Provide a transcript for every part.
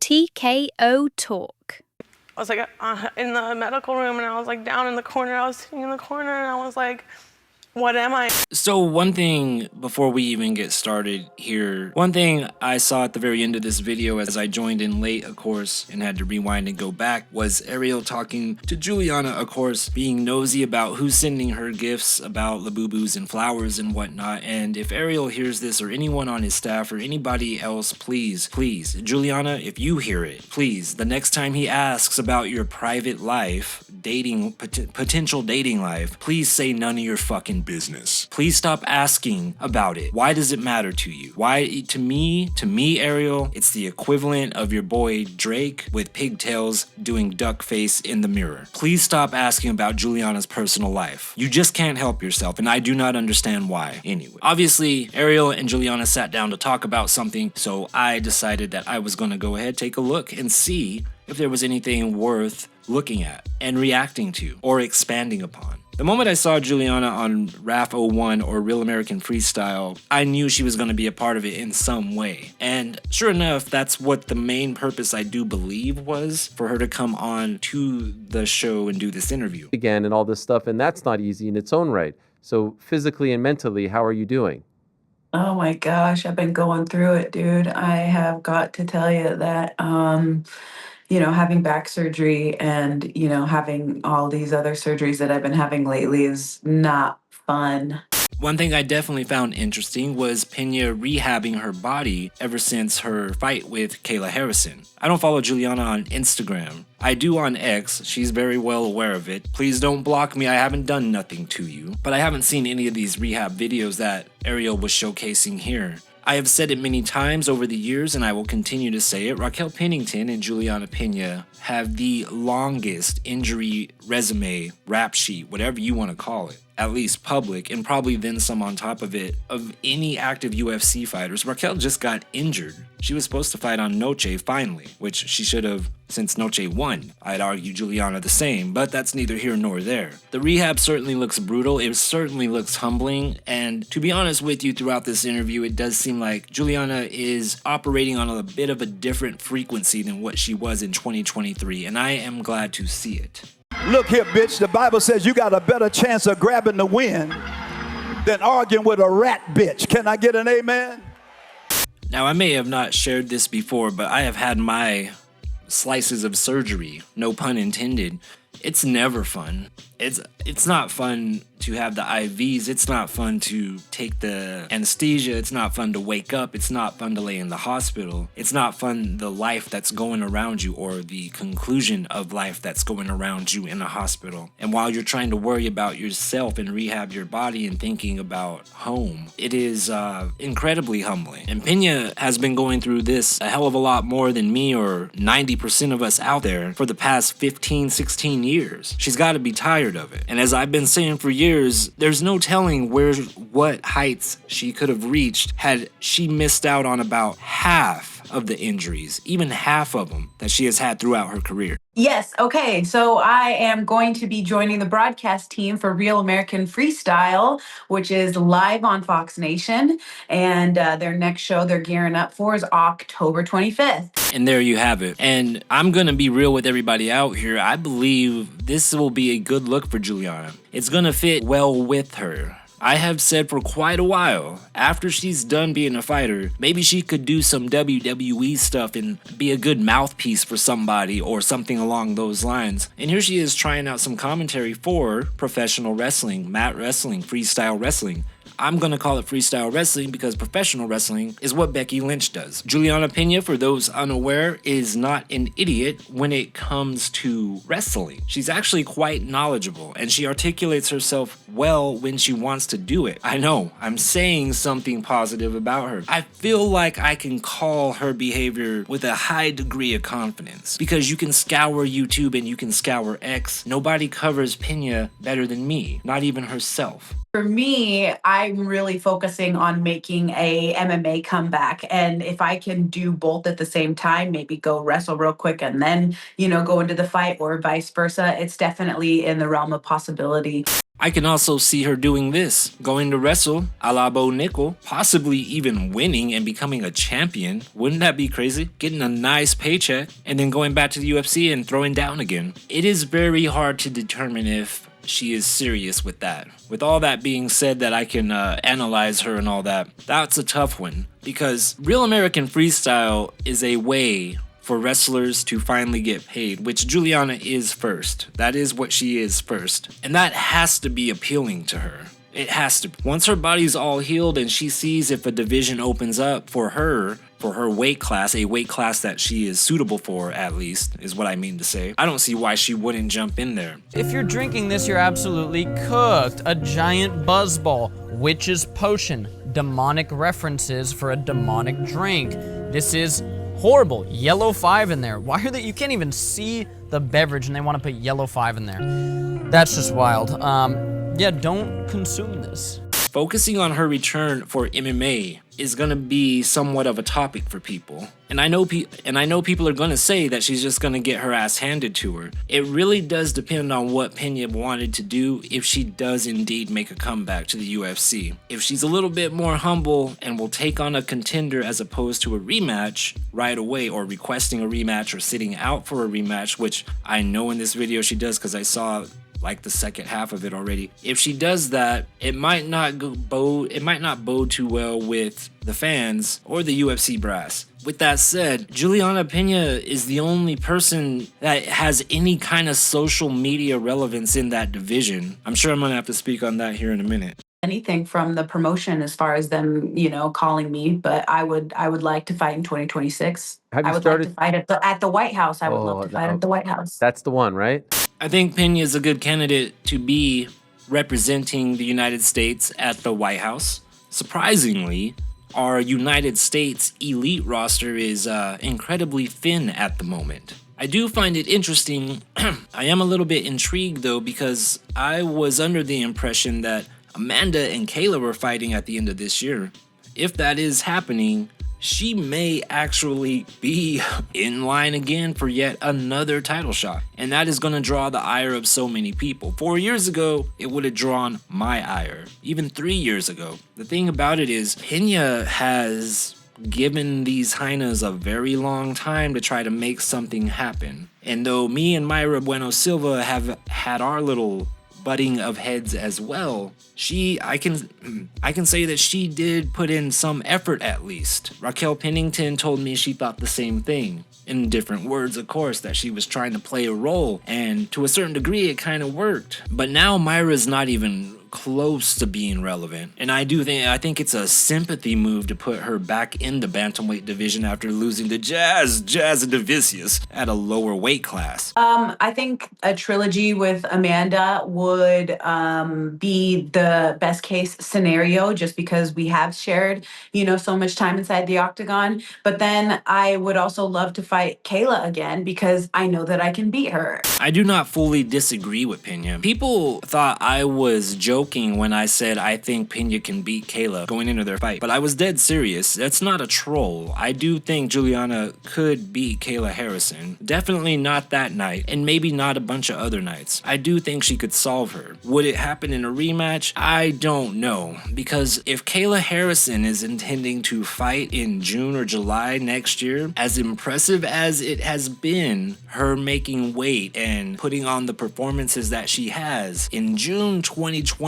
TKO Talk. I was like in the medical room, and I was like down in the corner. I was sitting in the corner, and I was like, what am I? So one thing before we even get started here, one thing I saw at the very end of this video as I joined in late, of course, and had to rewind and go back, was Ariel talking to Julianna, of course, being nosy about who's sending her gifts about Labubus and flowers and whatnot. And if Ariel hears this, or anyone on his staff or anybody else, please, Julianna, if you hear it, please, the next time he asks about your private life, potential dating life, please say none of your fucking business. Please stop asking about it. Why does it matter to you? Why, to me, Ariel, it's the equivalent of your boy Drake with pigtails doing duck face in the mirror. Please stop asking about Julianna's personal life. You just can't help yourself, and I do not understand why. Anyway, obviously, Ariel and Julianna sat down to talk about something, so I decided that I was going to go ahead, take a look, and see if there was anything worth looking at and reacting to or expanding upon. The moment I saw Julianna on RAF 01 or Real American Freestyle, I knew she was going to be a part of it in some way. And sure enough, that's what the main purpose I do believe was, for her to come on to the show and do this interview. Again, and all this stuff, and that's not easy in its own right. So physically and mentally, how are you doing? Oh my gosh, I've been going through it, dude. I have got to tell you that, having back surgery and, having all these other surgeries that I've been having lately is not fun. One thing I definitely found interesting was Peña rehabbing her body ever since her fight with Kayla Harrison. I don't follow Julianna on Instagram. I do on X. She's very well aware of it. Please don't block me. I haven't done nothing to you. But I haven't seen any of these rehab videos that Ariel was showcasing here. I have said it many times over the years, and I will continue to say it. Raquel Pennington and Julianna Peña have the longest injury resume, rap sheet, whatever you want to call it, at least public, and probably then some on top of it, of any active UFC fighters. Raquel just got injured. She was supposed to fight on Noche finally, which she should have since Noche won. I'd argue Julianna the same, but that's neither here nor there. The rehab certainly looks brutal, it certainly looks humbling, and to be honest with you, throughout this interview, it does seem like Julianna is operating on a bit of a different frequency than what she was in 2023, and I am glad to see it. Look here, bitch, the Bible says you got a better chance of grabbing the wind than arguing with a rat bitch. Can I get an amen? Now, I may have not shared this before, but I have had my slices of surgery, no pun intended. It's never fun. It's not fun to have the IVs. It's not fun to take the anesthesia. It's not fun to wake up. It's not fun to lay in the hospital. It's not fun the life that's going around you, or the conclusion of life that's going around you in a hospital. And while you're trying to worry about yourself and rehab your body and thinking about home, it is incredibly humbling. And Peña has been going through this a hell of a lot more than me or 90% of us out there for the past 15, 16 years. She's got to be tired of it. And as I've been saying for years, there's no telling what heights she could have reached had she missed out on about half of the injuries, even half of them, that she has had throughout her career. Yes, okay, so I am going to be joining the broadcast team for Real American Freestyle, which is live on Fox Nation, and their next show they're gearing up for is October 25th. And there you have it. And I'm gonna be real with everybody out here. I believe this will be a good look for Julianna. It's gonna fit well with her. I have said for quite a while, after she's done being a fighter, maybe she could do some WWE stuff and be a good mouthpiece for somebody or something along those lines. And here she is trying out some commentary for professional wrestling, mat wrestling, freestyle wrestling. I'm gonna call it freestyle wrestling because professional wrestling is what Becky Lynch does. Julianna Peña, for those unaware, is not an idiot when it comes to wrestling. She's actually quite knowledgeable, and she articulates herself well when she wants to do it. I know, I'm saying something positive about her. I feel like I can call her behavior with a high degree of confidence, because you can scour YouTube and you can scour X. Nobody covers Peña better than me, not even herself. For me, I'm really focusing on making a MMA comeback. And if I can do both at the same time, maybe go wrestle real quick and then, go into the fight or vice versa, it's definitely in the realm of possibility. I can also see her doing this, going to wrestle a la Bo Nickel, possibly even winning and becoming a champion. Wouldn't that be crazy? Getting a nice paycheck and then going back to the UFC and throwing down again. It is very hard to determine if she is serious with that. With all that being said, that I can analyze her and all that, that's a tough one, because Real American Freestyle is a way for wrestlers to finally get paid, which Julianna is first. That is what she is first. And that has to be appealing to her. It has to. Once her body's all healed and she sees if a division opens up for her weight class, a weight class that she is suitable for, at least, is what I mean to say, I don't see why she wouldn't jump in there. If you're drinking this, you're absolutely cooked. A giant buzzball, witch's potion, demonic references for a demonic drink. This is horrible. Yellow 5 in there. Why are they? You can't even see the beverage and they want to put yellow 5 in there. That's just wild. Yeah, don't consume this. Focusing on her return for MMA is gonna be somewhat of a topic for people. And I know people are gonna say that she's just gonna get her ass handed to her. It really does depend on what Peña wanted to do if she does indeed make a comeback to the UFC. If she's a little bit more humble and will take on a contender as opposed to a rematch right away, or requesting a rematch or sitting out for a rematch, which I know in this video she does because I saw like the second half of it already. If she does that, it might not bode too well with the fans or the UFC brass. With that said, Julianna Peña is the only person that has any kind of social media relevance in that division. I'm sure I'm gonna have to speak on that here in a minute. Anything from the promotion as far as them, calling me, but I would like to fight in 2026. Have you I would started- like to fight at the White House. I would love to fight at the White House. That's the one, right? I think Peña is a good candidate to be representing the United States at the White House. Surprisingly, our United States elite roster is incredibly thin at the moment. I do find it interesting. I am a little bit intrigued though, because I was under the impression that Amanda and Kayla were fighting at the end of this year. If that is happening, she may actually be in line again for yet another title shot. And that is going to draw the ire of so many people. 4 years ago, it would have drawn my ire. Even 3 years ago. The thing about it is, Peña has given these hyenas a very long time to try to make something happen. And though me and Mayra Bueno Silva have had our little butting of heads as well, I can say that she did put in some effort at least. Raquel Pennington told me she thought the same thing. In different words, of course, that she was trying to play a role, and to a certain degree it kind of worked. But now Myra's not even close to being relevant, and I think it's a sympathy move to put her back in the bantamweight division after losing to Jazz Davicius at a lower weight class. I think a trilogy with Amanda would be the best case scenario, just because we have shared, so much time inside the octagon. But then I would also love to fight Kayla again, because I know that I can beat her. I do not fully disagree with Peña. People thought I was joking when I said I think Peña can beat Kayla going into their fight, but I was dead serious. That's not a troll. I do think Julianna could beat Kayla Harrison. Definitely not that night, and maybe not a bunch of other nights. I do think she could solve her. Would it happen in a rematch? I don't know, because if Kayla Harrison is intending to fight in June or July next year, as impressive as it has been, her making weight and putting on the performances that she has, in June 2026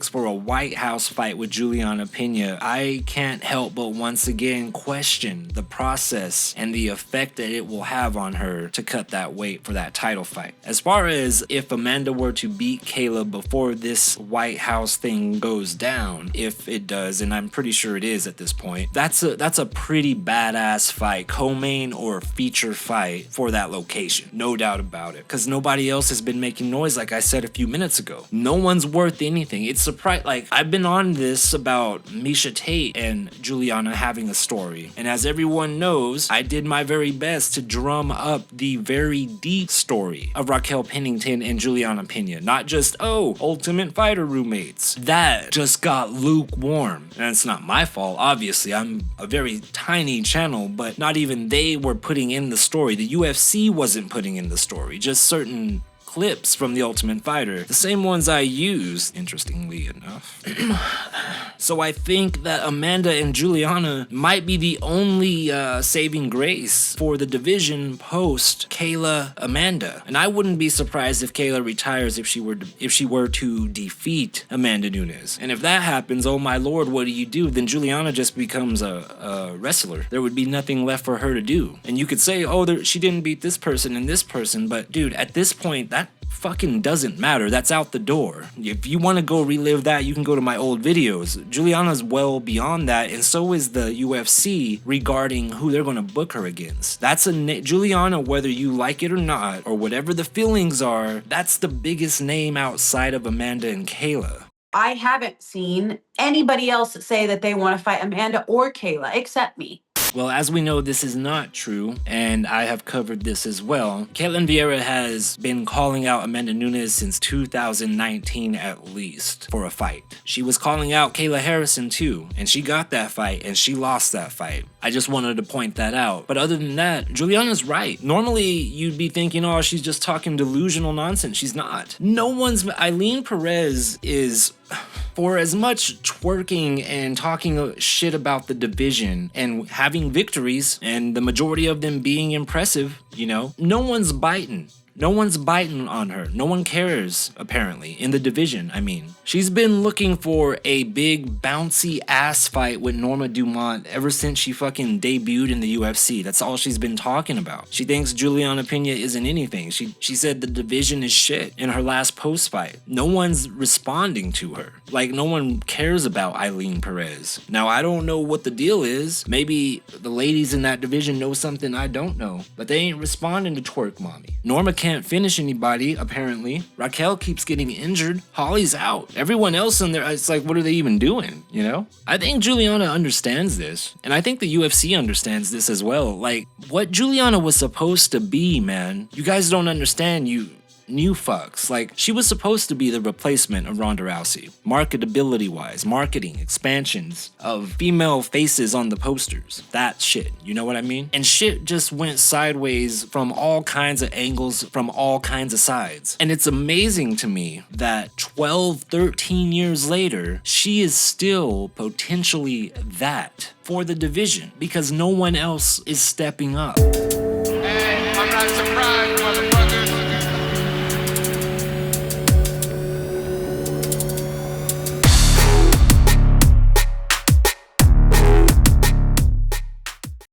for a White House fight with Julianna Peña, I can't help but once again question the process and the effect that it will have on her to cut that weight for that title fight. As far as if Amanda were to beat Kayla before this White House thing goes down, if it does, and I'm pretty sure it is at this point, that's a pretty badass fight, co-main or feature fight for that location, no doubt about it, because nobody else has been making noise. Like I said a few minutes ago, no one's worth anything anything. It's surprised. Like, I've been on this about Misha Tate and Julianna having a story. And as everyone knows, I did my very best to drum up the very deep story of Raquel Pennington and Julianna Peña. Not just, oh, Ultimate Fighter roommates. That just got lukewarm. And it's not my fault, obviously. I'm a very tiny channel, but not even they were putting in the story. The UFC wasn't putting in the story. Just certain clips from The Ultimate Fighter. The same ones I used, interestingly enough. So I think that Amanda and Julianna might be the only saving grace for the division post Kayla Amanda. And I wouldn't be surprised if Kayla retires if she were to defeat Amanda Nunes. And if that happens, oh my lord, what do you do? Then Julianna just becomes a wrestler. There would be nothing left for her to do. And you could say, oh, she didn't beat this person and this person, but dude, at this point, that fucking doesn't matter. That's out the door. If you want to go relive that, you can go to my old videos. Julianna's well beyond that, and so is the UFC regarding who they're going to book her against. That's Julianna, whether you like it or not, or whatever the feelings are, that's the biggest name outside of Amanda and Kayla. I haven't seen anybody else say that they want to fight Amanda or Kayla except me. Well, as we know, this is not true, and I have covered this as well. Ketlen Vieira has been calling out Amanda Nunes since 2019 at least for a fight. She was calling out Kayla Harrison too, and she got that fight, and she lost that fight. I just wanted to point that out. But other than that, Julianna's right. Normally, you'd be thinking, oh, she's just talking delusional nonsense. She's not. Eileen Perez is... For as much twerking and talking shit about the division and having victories, and the majority of them being impressive, you know, no one's biting. No one's biting on her. No one cares, apparently, in the division, I mean. She's been looking for a big, bouncy ass fight with Norma Dumont ever since she fucking debuted in the UFC. That's all she's been talking about. She thinks Julianna Peña isn't anything. She said the division is shit in her last post fight. No one's responding to her. Like, no one cares about Eileen Perez. Now, I don't know what the deal is. Maybe the ladies in that division know something I don't know, but they ain't responding to Twerk Mommy. Norma can't finish anybody, apparently. Raquel keeps getting injured. Holly's out. Everyone else in there, it's like, what are they even doing, you know? I think Julianna understands this, and I think the UFC understands this as well. Like, what Julianna was supposed to be, man, you guys don't understand, you new fucks. Like, she was supposed to be the replacement of Ronda Rousey. Marketability-wise, marketing, expansions of female faces on the posters. That shit, you know what I mean? And shit just went sideways from all kinds of angles, from all kinds of sides. And it's amazing to me that 12, 13 years later, she is still potentially that for the division because no one else is stepping up. Hey, I'm not surprised, motherfucker.